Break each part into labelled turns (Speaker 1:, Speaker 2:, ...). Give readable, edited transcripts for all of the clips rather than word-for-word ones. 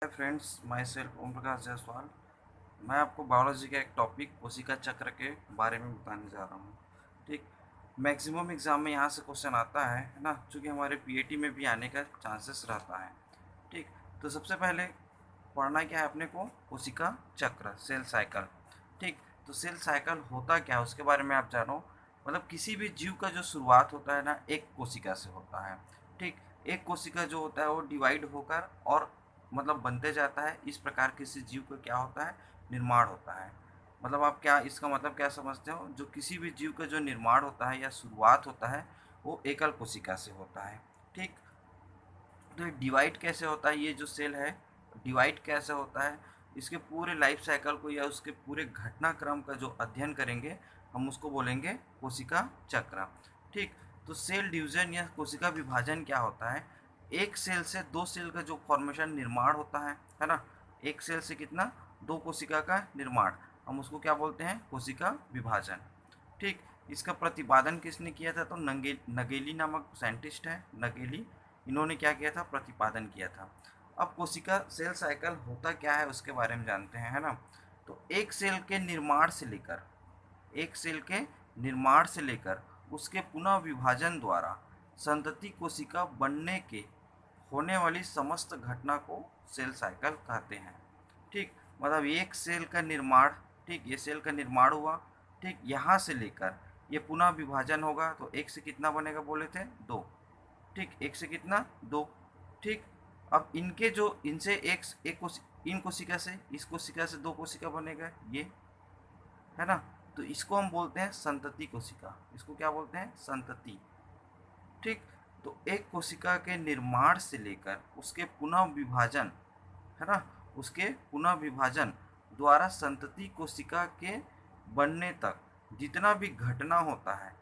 Speaker 1: Hi friends, my self Om Prakash Jaiswal. मैं आपको biology का एक टॉपिक कोशिका चक्र के बारे में बताने जा रहा हूँ। ठीक, मैक्सिमम एग्जाम में यहाँ से क्वेश्चन आता है ना, चूँकि हमारे पीएटी में भी आने का चांसेस रहता है। ठीक, तो सबसे पहले पढ़ना क्या है अपने को, कोशिका चक्र, सेल साइकिल। ठीक, तो सेल साइकिल होता क्या है उसके बारे में आप जानो। मतलब किसी भी जीव का जो शुरुआत होता है ना, एक कोशिका से होता है। ठीक, एक कोशिका जो होता है वो डिवाइड होकर और मतलब बनते जाता है। इस प्रकार किसी जीव का क्या होता है, निर्माण होता है। मतलब आप क्या इसका मतलब क्या समझते हो, जो किसी भी जीव का जो निर्माण होता है या शुरुआत होता है वो एकल कोशिका से होता है। ठीक, तो डिवाइड कैसे होता है, ये जो सेल है डिवाइड कैसे होता है, इसके पूरे लाइफ साइकिल को या उसके पूरे घटनाक्रम का जो अध्ययन करेंगे हम उसको बोलेंगे कोशिका चक्र। ठीक, तो सेल डिवीजन या कोशिका विभाजन क्या होता है, एक सेल से दो सेल का जो फॉर्मेशन निर्माण होता है ना। एक सेल से कितना, दो कोशिका का निर्माण, हम उसको क्या बोलते हैं, कोशिका विभाजन। ठीक, इसका प्रतिपादन किसने किया था, तो नगेली नामक साइंटिस्ट है, नगेली, इन्होंने क्या किया था, प्रतिपादन किया था। अब कोशिका सेल साइकिल होता क्या है उसके बारे में जानते हैं, है ना। तो एक सेल के निर्माण से लेकर, एक सेल के निर्माण से लेकर उसके पुनः विभाजन द्वारा संतति कोशिका बनने के होने वाली समस्त घटना को सेल साइकिल कहते हैं। ठीक, मतलब एक सेल का निर्माण, ठीक, ये सेल का निर्माण हुआ, ठीक, यहाँ से लेकर ये पुनः विभाजन होगा तो एक से कितना बनेगा बोले थे, दो। ठीक, एक से कितना, दो। ठीक, अब इनके जो इनसे इन कोशिका से इस कोशिका से दो कोशिका बनेगा, ये है ना। तो इसको हम बोलते हैं संतति कोशिका, इसको क्या बोलते हैं, संतति। ठीक, तो एक कोशिका के निर्माण से लेकर उसके पुनः विभाजन, है ना, उसके पुनः विभाजन द्वारा संतति कोशिका के बनने तक जितना भी घटना होता है,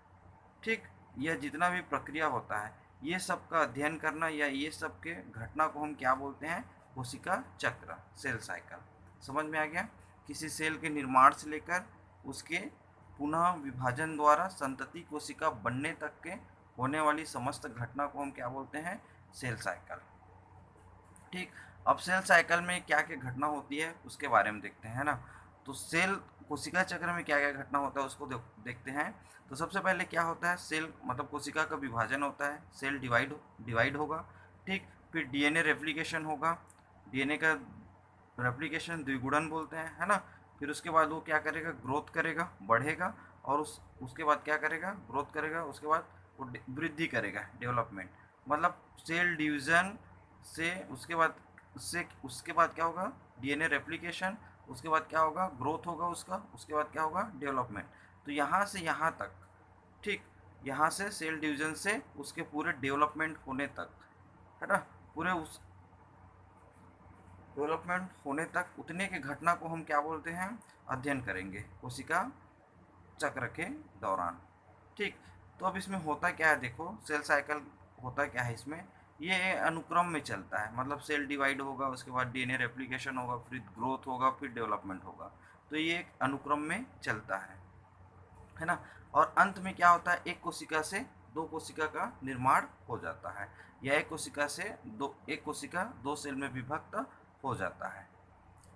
Speaker 1: ठीक, यह जितना भी प्रक्रिया होता है, ये सब का अध्ययन करना या ये सब के घटना को हम क्या बोलते हैं, कोशिका चक्र, सेल साइकिल। समझ में आ गया, किसी सेल के निर्माण से लेकर उसके पुनः विभाजन द्वारा संतति कोशिका बनने तक के होने वाली समस्त घटना को हम क्या बोलते हैं, सेल साइकिल। ठीक, अब सेल साइकिल में क्या क्या घटना होती है उसके बारे में देखते हैं ना। तो सेल कोशिका चक्र में क्या क्या घटना होता है उसको देखते हैं। तो सबसे पहले क्या होता है, सेल मतलब कोशिका का विभाजन होता है, सेल डिवाइड होगा। ठीक, फिर डीएनए रेप्लिकेशन होगा, डीएनए का रेप्लिकेशन द्विगुणन बोलते हैं, है ना। फिर उसके बाद वो क्या करेगा, ग्रोथ करेगा, बढ़ेगा, और उसके बाद क्या करेगा, ग्रोथ करेगा, उसके बाद वो वृद्धि करेगा, डेवलपमेंट। मतलब सेल डिवीजन से उसके बाद क्या होगा, डीएनए रेप्लिकेशन, उसके बाद क्या होगा, ग्रोथ होगा उसका, उसके बाद क्या होगा, डेवलपमेंट। तो यहाँ से यहाँ तक, ठीक, यहाँ से सेल डिवीजन से उसके पूरे डेवलपमेंट होने तक, है ना, पूरे उस डेवलपमेंट होने तक उतने के घटना को हम क्या बोलते हैं, अध्ययन करेंगे कोशिका चक्र के दौरान। ठीक, तो अब इसमें होता क्या है, देखो सेल साइकिल होता क्या है इसमें, ये अनुक्रम में चलता है। मतलब सेल डिवाइड होगा, उसके बाद डीएनए रेप्लिकेशन होगा, फिर ग्रोथ होगा, फिर डेवलपमेंट होगा। तो ये एक अनुक्रम में चलता है ना। और अंत में क्या होता है, एक कोशिका से दो कोशिका का निर्माण हो जाता है, या एक कोशिका दो सेल में विभक्त हो जाता है।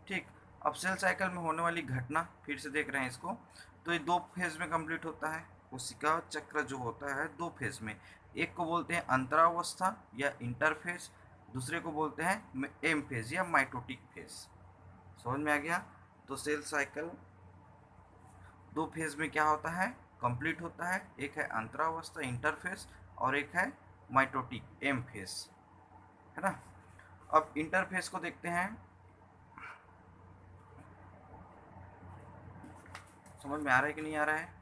Speaker 1: ठीक, अब सेल साइकिल में होने वाली घटना फिर से देख रहे हैं इसको। तो ये दो फेज में कंप्लीट होता है, कोशिका चक्र जो होता है दो फेज में। एक को बोलते हैं अंतरावस्था या इंटरफेज, दूसरे को बोलते हैं एम फेज या माइटोटिक फेज। समझ में आ गया। तो सेल साइकिल दो फेज में क्या होता है, कंप्लीट होता है। एक है अंतरावस्था इंटरफेज, और एक है माइटोटिक एम फेज, है ना। अब इंटरफेज को देखते हैं, समझ में आ रहा है कि नहीं आ रहा है,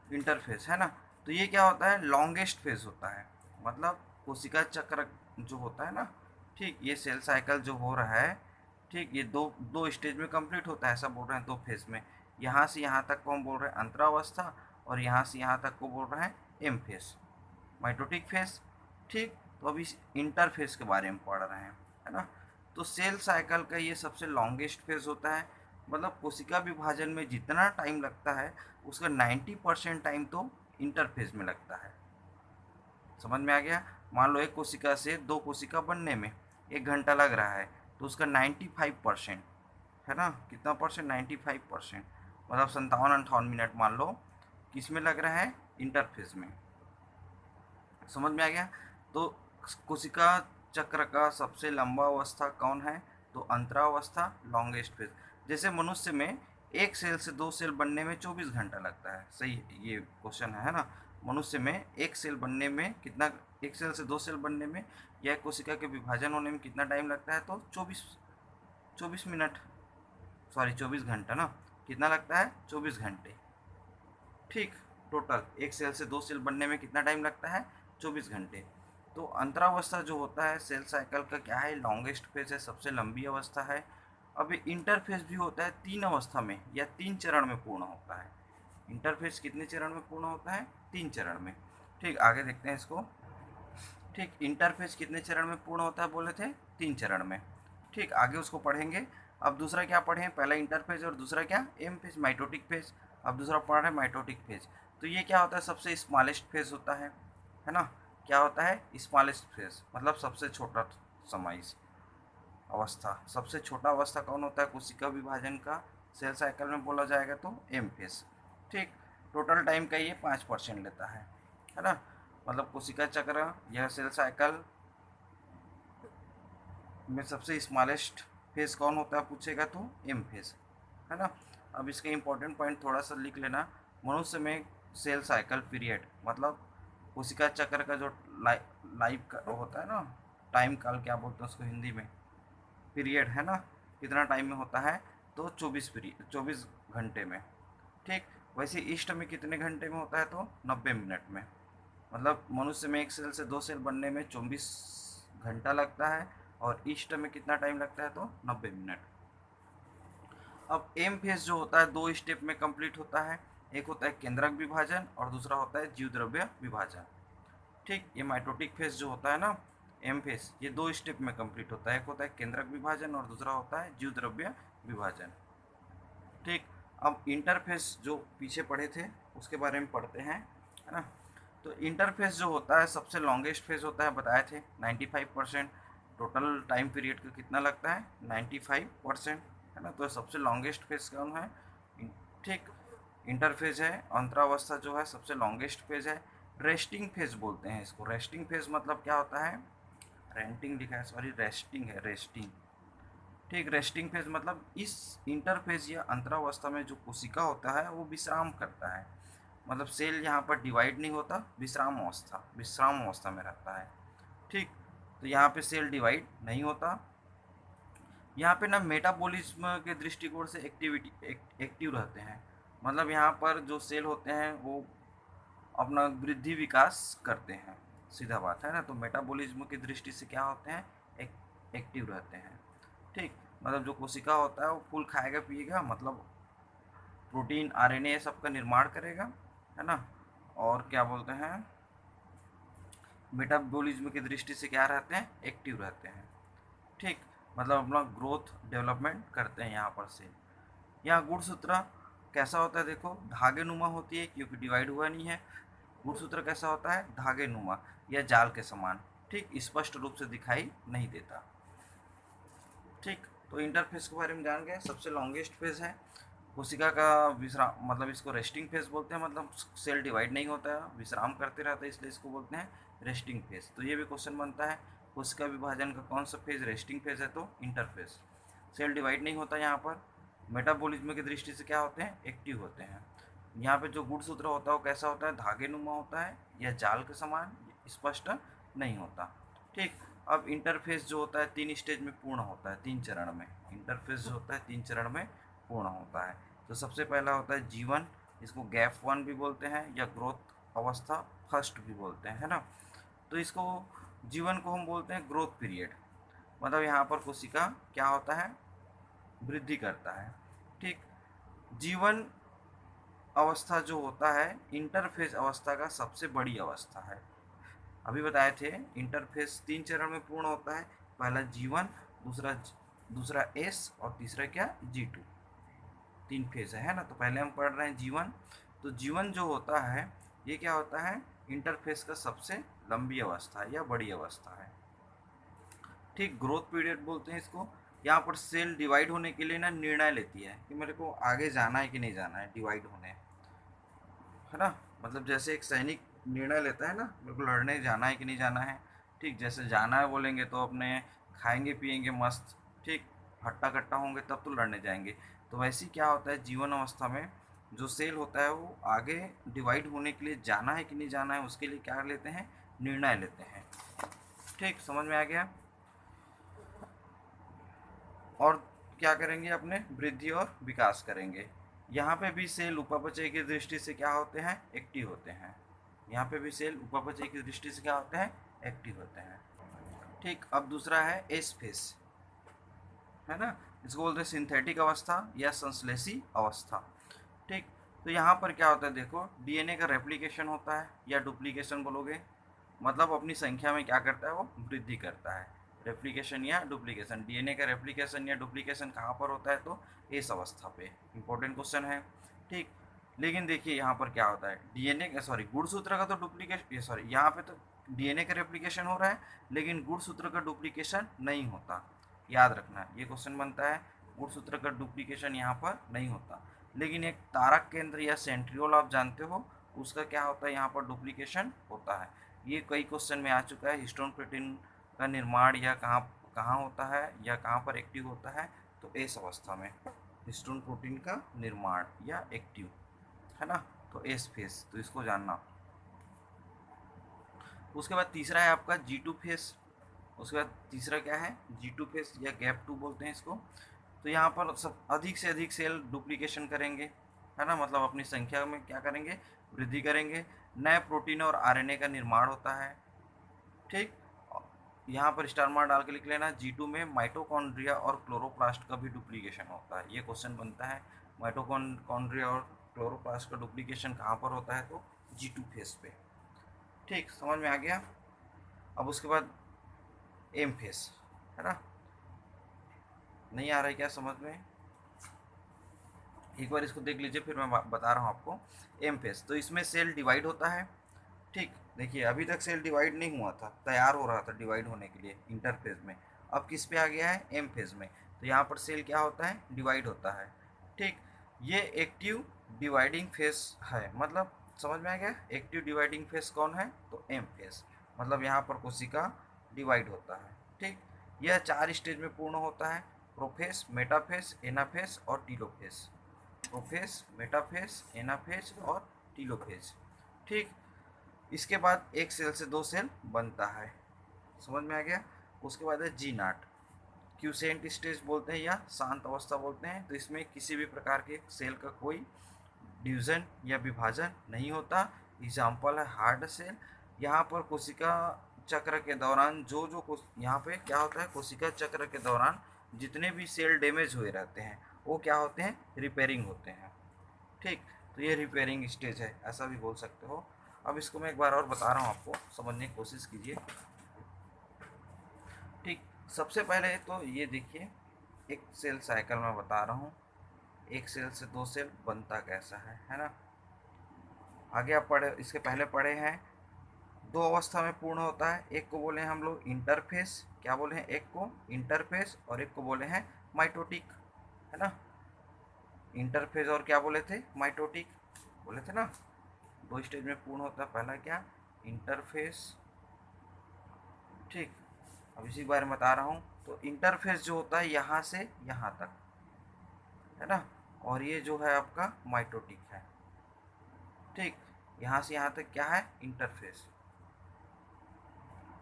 Speaker 1: इंटरफेस, है ना। तो ये क्या होता है, लॉन्गेस्ट फेज होता है। मतलब कोशिका चक्र जो होता है ना, ठीक, ये सेल साइकिल जो हो रहा है, ठीक, ये दो दो स्टेज में कंप्लीट होता है, ऐसा बोल रहे हैं, दो फेज में। यहाँ से यहाँ तक को हम बोल रहे हैं अंतरावस्था, और यहाँ से यहाँ तक को बोल रहे हैं एम फेज, माइटोटिक फेज। ठीक, तो अभी इस इंटरफेज के बारे में पढ़ रहे हैं, है ना। तो सेल साइकिल का ये सबसे लॉन्गेस्ट फेज होता है। मतलब कोशिका विभाजन में जितना टाइम लगता है उसका 90% टाइम तो इंटरफेज में लगता है। समझ में आ गया। मान लो एक कोशिका से दो कोशिका बनने में 1 घंटा लग रहा है तो उसका 95% है ना, कितना परसेंट, 95%, मतलब 57-58 मिनट मान लो किस में लग रहा है, इंटरफेस में। समझ में आ गया। तो कोशिका चक्र का सबसे लंबा अवस्था कौन है, तो अंतरावस्था, लॉन्गेस्ट फेज। जैसे मनुष्य में एक सेल से 2 सेल बनने में 24 घंटा लगता है, सही ये क्वेश्चन है ना। मनुष्य में एक सेल बनने में कितना, एक सेल से 2 सेल बनने में या कोशिका के विभाजन होने में कितना टाइम लगता है, तो 24 मिनट, सॉरी 24 घंटा ना, कितना लगता है, 24 घंटे। ठीक, टोटल एक सेल से 2 सेल बनने में कितना टाइम लगता है, 24 घंटे। तो अंतरावस्था जो होता है सेल साइकिल का क्या है, लॉन्गेस्ट फेज है, सबसे लंबी अवस्था है। अब इंटरफेज भी होता है 3 अवस्था में या 3 चरण में पूर्ण होता है। इंटरफेज कितने चरण में पूर्ण होता है, 3 चरण में। ठीक, आगे देखते हैं इसको। ठीक, इंटरफेज कितने चरण में पूर्ण होता है बोले थे, 3 चरण में। ठीक, आगे उसको पढ़ेंगे। अब दूसरा क्या पढ़ें, पहला इंटरफेज और दूसरा क्या, एम फेज, माइटोटिक फेज। अब दूसरा पढ़ रहे हैं माइटोटिक फेज। तो ये क्या होता है, सबसे स्मॉलेस्ट फेज होता है ना। क्या होता है, स्मॉलेस्ट फेज मतलब सबसे छोटा समय अवस्था। सबसे छोटा अवस्था कौन होता है, कोशिका विभाजन का सेल साइकिल में बोला जाएगा तो एम फेज। ठीक, टोटल टाइम का ये 5% लेता है ना। मतलब कोशिका चक्र यह सेल साइकिल में सबसे स्मॉलेस्ट फेज कौन होता है पूछेगा तो एम फेज, है ना। अब इसका इंपॉर्टेंट पॉइंट थोड़ा सा लिख लेना। मनुष्य में सेल साइकिल पीरियड मतलब कोशिका चक्र का जो लाइफ का होता है ना, टाइम काल क्या बोलते हैं उसको हिंदी में, पीरियड है ना, कितना टाइम में होता है, तो 24 घंटे में। ठीक, वैसे ईस्ट में कितने घंटे में होता है, तो 90 मिनट में। मतलब मनुष्य में एक सेल से 2 सेल बनने में 24 घंटा लगता है और ईस्ट में कितना टाइम लगता है, तो 90 मिनट। अब एम फेज जो होता है 2 स्टेप में कंप्लीट होता है। एक होता है केंद्रक विभाजन और दूसरा होता है जीव द्रव्य विभाजन। ठीक, ये माइटोटिक फेज जो होता है ना, एम फेज, ये 2 स्टेप में कंप्लीट होता है। एक होता है केंद्रक विभाजन और दूसरा होता है जीव द्रव्य विभाजन। ठीक, अब इंटरफेस जो पीछे पढ़े थे उसके बारे में पढ़ते हैं, है ना। तो इंटरफेस जो होता है सबसे लॉन्गेस्ट फेज होता है, बताए थे 95%। टोटल टाइम पीरियड का कितना लगता है, 95%, है ना। तो सबसे लॉन्गेस्ट फेज कौन है, ठीक, इंटरफेज है। अंतरावस्था जो है सबसे लॉन्गेस्ट फेज है। रेस्टिंग फेज बोलते हैं इसको। रेस्टिंग फेज मतलब क्या होता है, रेंटिंग लिखा है, सॉरी रेस्टिंग है, रेस्टिंग। ठीक, रेस्टिंग फेज मतलब इस इंटरफेज या अंतरावस्था में जो कोशिका होता है वो विश्राम करता है। मतलब सेल यहाँ पर डिवाइड नहीं होता, विश्राम अवस्था में रहता है। ठीक, तो यहाँ पे सेल डिवाइड नहीं होता। यहाँ पे ना मेटाबॉलिज्म के दृष्टिकोण से एक्टिव रहते हैं। मतलब यहाँ पर जो सेल होते हैं वो अपना वृद्धि विकास करते हैं, सीधा बात है ना। तो मेटाबॉलिज्म की दृष्टि से क्या होते हैं, एक्टिव रहते हैं। ठीक, मतलब जो कोशिका होता है वो फूल खाएगा पिएगा, मतलब प्रोटीन आरएनए ये सब का निर्माण करेगा, है ना। और क्या बोलते हैं, मेटाबॉलिज्म की दृष्टि से क्या रहते हैं, एक्टिव रहते हैं। ठीक, मतलब अपना ग्रोथ डेवलपमेंट करते हैं यहाँ पर से। यहाँ गुणसूत्र कैसा होता है, देखो धागे नुमा होती है क्योंकि डिवाइड हुआ नहीं है। गुणसूत्र कैसा होता है, धागे नुमा या जाल के समान। ठीक, स्पष्ट रूप से दिखाई नहीं देता। ठीक, तो इंटरफेस के बारे में जान गए। सबसे लॉन्गेस्ट फेज है कोशिका का विश्राम, मतलब इसको रेस्टिंग फेज बोलते हैं। मतलब सेल डिवाइड नहीं होता है, विश्राम करते रहता है, इसलिए इसको बोलते हैं रेस्टिंग फेज। तो ये भी क्वेश्चन बनता है, कोशिका विभाजन का कौन सा फेज रेस्टिंग फेज है, तो इंटरफेज। सेल डिवाइड नहीं होता यहाँ पर। मेटाबॉलिज्म की दृष्टि से क्या होते हैं, एक्टिव होते हैं। यहाँ पे जो गुणसूत्र होता है वो कैसा होता है, धागे नुमा होता है या जाल के समान, स्पष्ट नहीं होता। ठीक, अब इंटरफेस जो होता है 3 स्टेज में पूर्ण होता है, 3 चरण में। इंटरफेस जो होता है 3 चरण में पूर्ण होता है। तो सबसे पहला होता है जीवन, इसको गैप 1 भी बोलते हैं या ग्रोथ अवस्था फर्स्ट भी बोलते हैं, है ना। तो इसको जीवन को हम बोलते हैं ग्रोथ पीरियड। मतलब यहाँ पर कोशिका क्या होता है, वृद्धि करता है। ठीक, जीवन अवस्था जो होता है इंटरफेज अवस्था का सबसे बड़ी अवस्था है। अभी बताए थे इंटरफेस 3 चरण में पूर्ण होता है। पहला जीवन, दूसरा दूसरा एस और तीसरा क्या, G2। 3 फेज है ना। तो पहले हम पढ़ रहे हैं जीवन। तो जीवन जो होता है ये क्या होता है, इंटरफेस का सबसे लंबी अवस्था है या बड़ी अवस्था है। ठीक, ग्रोथ पीरियड बोलते हैं इसको। यहाँ पर सेल डिवाइड होने के लिए ना निर्णय लेती है कि मेरे को आगे जाना है कि नहीं जाना है, डिवाइड होने, है ना। मतलब जैसे एक सैनिक निर्णय लेता है ना, मेरे को लड़ने जाना है कि नहीं जाना है। ठीक, जैसे जाना है बोलेंगे तो अपने खाएंगे पिएंगे मस्त, ठीक, हट्टा कट्टा होंगे तब तो लड़ने जाएंगे। तो वैसे ही क्या होता है जीवन अवस्था में, जो सेल होता है वो आगे डिवाइड होने के लिए जाना है कि नहीं जाना है उसके लिए क्या लेते हैं, निर्णय लेते हैं। ठीक, समझ में आ गया। और क्या करेंगे, अपने वृद्धि और विकास करेंगे। यहाँ पे भी सेल उपापचय की दृष्टि से क्या होते हैं, एक्टिव होते हैं। यहाँ पे भी सेल उपापचय की दृष्टि से क्या होते हैं, एक्टिव होते हैं। ठीक, अब दूसरा है एस फेस, है ना। इसको बोलते हैं सिंथेटिक अवस्था या संश्लेषी अवस्था। ठीक, तो यहाँ पर क्या होता है देखो, डीएनए का रेप्लिकेशन होता है या डुप्लीकेशन बोलोगे, मतलब अपनी संख्या में क्या करता है वो वृद्धि करता है। रेप्लिकेशन या डुप्लीकेशन, डीएनए का रेप्लिकेशन या डुप्लीकेशन कहाँ पर होता है, तो इस अवस्था पे। इंपॉर्टेंट क्वेश्चन है। ठीक, लेकिन देखिए यहाँ पर क्या होता है, डीएनए सॉरी गुणसूत्र का तो डुप्लीकेशन, सॉरी यहाँ पे तो डीएनए का रेप्लिकेशन हो रहा है लेकिन गुणसूत्र का डुप्लीकेशन नहीं होता। याद रखना ये क्वेश्चन बनता है, गुणसूत्र का डुप्लीकेशन यहाँ पर नहीं होता, लेकिन एक तारक केंद्र या सेंट्रियोल आप जानते हो, उसका क्या होता है, यहाँ पर डुप्लीकेशन होता है। ये कई क्वेश्चन में आ चुका है, हिस्टोन प्रोटीन का निर्माण या कहाँ कहाँ होता है या कहाँ पर एक्टिव होता है, तो एस अवस्था में हिस्टोन प्रोटीन का निर्माण या एक्टिव, है ना। तो एस फेस, तो इसको जानना। उसके बाद तीसरा है आपका G2 फेस। उसके बाद तीसरा क्या है, G2 फेस या गैप 2 बोलते हैं इसको। तो यहाँ पर सब अधिक से अधिक सेल डुप्लीकेशन करेंगे, है ना, मतलब अपनी संख्या में क्या करेंगे, वृद्धि करेंगे। नए प्रोटीन और आरएनए का निर्माण होता है। ठीक, यहाँ पर स्टार मार्क डाल के लिख लेना, G2 में माइटोकॉन्ड्रिया और क्लोरोप्लास्ट का भी डुप्लीकेशन होता है। ये क्वेश्चन बनता है, माइटोकॉन्ड्रिया और क्लोरोप्लास्ट का डुप्लीकेशन कहाँ पर होता है, तो G2 फेस पे। ठीक, समझ में आ गया। अब उसके बाद एम फेस, है ना। नहीं आ रहा है क्या समझ में, एक बार इसको देख लीजिए फिर मैं बता रहा हूँ आपको। एम फेस, तो इसमें सेल डिवाइड होता है। ठीक, देखिए अभी तक सेल डिवाइड नहीं हुआ था, तैयार हो रहा था डिवाइड होने के लिए इंटरफेज में। अब किस पे आ गया है, एम फेज में। तो यहाँ पर सेल क्या होता है, डिवाइड होता है। ठीक, ये एक्टिव डिवाइडिंग फेज है, मतलब समझ में आ गया। एक्टिव डिवाइडिंग फेज कौन है, तो एम फेज, मतलब यहाँ पर कोशिका डिवाइड होता है। ठीक, यह 4 स्टेज में पूर्ण होता है, प्रोफेज, मेटाफेज, एनाफेज और टीलोफेज। प्रोफेज, मेटाफेज, एनाफेज और टीलोफेज। ठीक, इसके बाद एक सेल से 2 सेल बनता है, समझ में आ गया। उसके बाद है जी नाट, क्यूसेंट स्टेज बोलते हैं या शांत अवस्था बोलते हैं। तो इसमें किसी भी प्रकार के सेल का कोई डिवीजन या विभाजन नहीं होता। एग्जाम्पल है हार्ड सेल। यहाँ पर कोशिका चक्र के दौरान जो यहाँ पे क्या होता है, कोशिका चक्र के दौरान जितने भी सेल डैमेज हुए रहते हैं वो क्या होते हैं, रिपेयरिंग होते हैं। ठीक, तो ये रिपेयरिंग स्टेज है, ऐसा भी बोल सकते हो। अब इसको मैं एक बार और बता रहा हूँ, आपको समझने की कोशिश कीजिए। ठीक, सबसे पहले तो ये देखिए, एक सेल साइकिल में बता रहा हूँ, एक सेल से 2 सेल बनता कैसा है ना। आगे आप पढ़े, इसके पहले पढ़े हैं, 2 अवस्था में पूर्ण होता है। एक को बोले हैं हम लोग इंटरफेस, क्या बोले हैं, एक को इंटरफेस और एक को बोले हैं माइटोटिक, है ना। इंटरफेज और क्या बोले थे, माइटोटिक बोले थे ना। 2 स्टेज में पूर्ण होता है, पहला क्या, इंटरफेस। ठीक, अब इसी बारे में बता रहा हूँ। तो इंटरफेस जो होता है यहाँ से यहाँ तक, है ना, और ये जो है आपका माइटोटिक है। ठीक, यहाँ से यहाँ तक क्या है, इंटरफेस,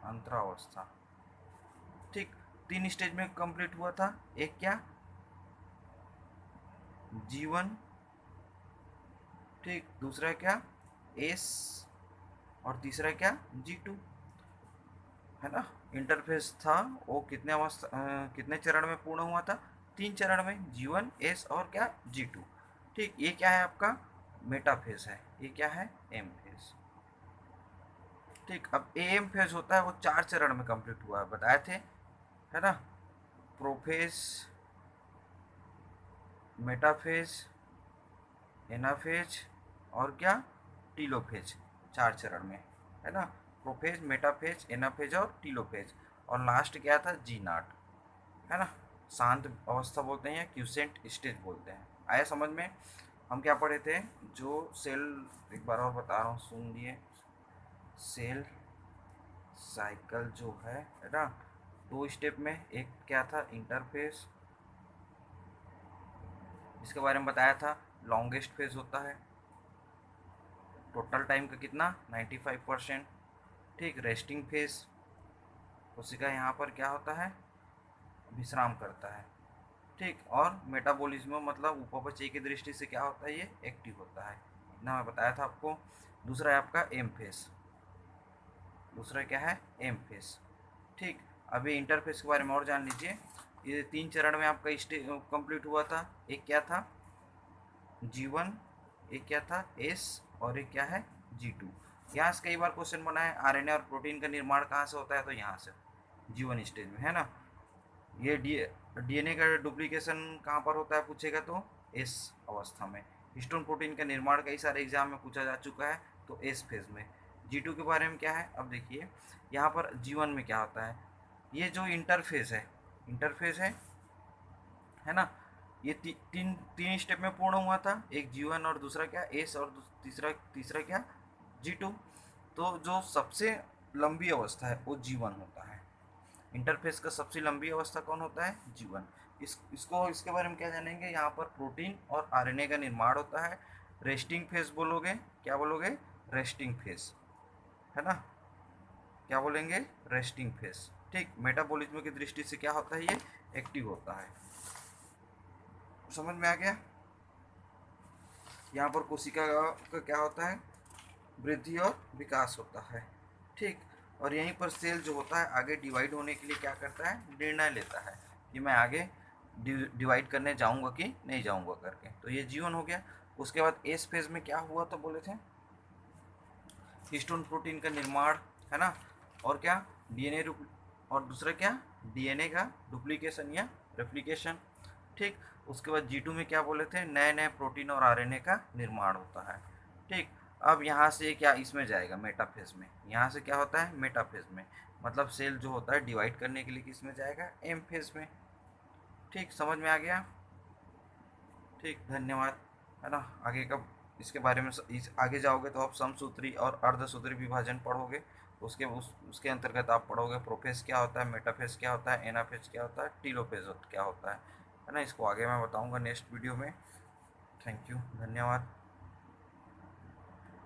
Speaker 1: अंतरावस्था। ठीक, 3 स्टेज में कंप्लीट हुआ था, एक क्या, G1। ठीक, दूसरा क्या, एस, और तीसरा क्या, G2, है ना। इंटरफेस था वो कितने अवस्था कितने चरण में पूर्ण हुआ था, 3 चरण में, G1, एस और क्या, G2। ठीक, ये क्या है आपका, मेटाफेज है, ये क्या है, एम फेज। ठीक, अब एम फेज होता है वो 4 चरण में कंप्लीट हुआ है, बताए थे, है ना। प्रोफेज, मेटाफेज, एनाफेज और क्या, टीलोफेज, 4 चरण में, है ना। प्रोफेज, मेटाफेज, एनाफेज और टीलोफेज। और लास्ट क्या था, जी नॉट, है ना, शांत अवस्था बोलते हैं या क्यूसेंट स्टेज बोलते हैं। आया समझ में? हम क्या पढ़े थे, जो सेल, एक बार और बता रहा हूँ, सुन लिए, सेल साइकिल जो है ना, 2 स्टेप में, एक क्या था, इंटरफेस, इसके बारे में बताया था, लॉन्गेस्ट फेज होता है, टोटल टाइम का कितना, 95%। ठीक, रेस्टिंग फेज, कोशिका यहाँ पर क्या होता है, विश्राम करता है। ठीक, और मेटाबॉलिज्म मतलब उपापचय की दृष्टि से क्या होता है, ये एक्टिव होता है, इतना मैं बताया था आपको। दूसरा है आपका एम फेस, दूसरा क्या है, एम फेस। ठीक, अभी इंटरफेस के बारे में और जान लीजिए। ये 3 चरण में आपका कंप्लीट हुआ था। एक क्या था, G1, एक क्या था, एस, और एक क्या है, G2। यहाँ से कई बार क्वेश्चन बना है, आरएनए और प्रोटीन का निर्माण कहाँ से होता है, तो यहाँ से G1 स्टेज में, है ना। ये डीएनए का डुप्लीकेशन कहाँ पर होता है पूछेगा तो एस अवस्था में। हिस्टोन प्रोटीन का निर्माण कई सारे एग्जाम में पूछा जा चुका है, तो एस फेज में। G2 के बारे में क्या है, अब देखिए यहाँ पर G1 में क्या होता है, ये जो इंटरफेस है ना, ये तीन स्टेप में पूर्ण हुआ था, एक G1 और दूसरा क्या, एस, और तीसरा तीसरा क्या, G2। तो जो सबसे लंबी अवस्था है वो G1 होता है। इंटरफेस का सबसे लंबी अवस्था कौन होता है, G1। इसको इसके बारे में क्या जानेंगे, यहाँ पर प्रोटीन और आरएनए का निर्माण होता है। रेस्टिंग फेज बोलोगे, क्या बोलोगे, रेस्टिंग फेज, है ना, क्या बोलेंगे, रेस्टिंग फेज। ठीक, मेटाबॉलिज्म की दृष्टि से क्या होता है, ये एक्टिव होता है। समझ में आ गया? यहाँ पर कोशिका का क्या होता है, वृद्धि और विकास होता है। ठीक, और यहीं पर सेल जो होता है आगे डिवाइड होने के लिए क्या करता है, निर्णय लेता है कि मैं आगे डिवाइड करने जाऊंगा कि नहीं जाऊंगा करके। तो ये जीवन हो गया। उसके बाद एस फेज में क्या हुआ तो बोले थे, हिस्टोन प्रोटीन का निर्माण, है ना, और क्या, डीएनए, और दूसरा क्या, डीएनए का डुप्लीकेशन या रेप्लिकेशन। ठीक, उसके बाद G2 में क्या बोले थे, नए नए प्रोटीन और आरएनए का निर्माण होता है। ठीक, अब यहाँ से क्या इसमें जाएगा, मेटाफेज में। यहाँ से क्या होता है, मेटाफेज में, मतलब सेल जो होता है डिवाइड करने के लिए किस में जाएगा, एम फेज में। ठीक, समझ में आ गया? ठीक, धन्यवाद, है ना। आगे का इसके बारे में आगे जाओगे तो आप समसूत्री और अर्धसूत्री विभाजन पढ़ोगे। उसके अंतर्गत आप पढ़ोगे प्रोफेज क्या होता है, मेटाफेज क्या होता है, एनाफेज क्या होता है, टीलोफेज क्या होता है ना। इसको आगे मैं बताऊंगा नेक्स्ट वीडियो में। थैंक यू, धन्यवाद।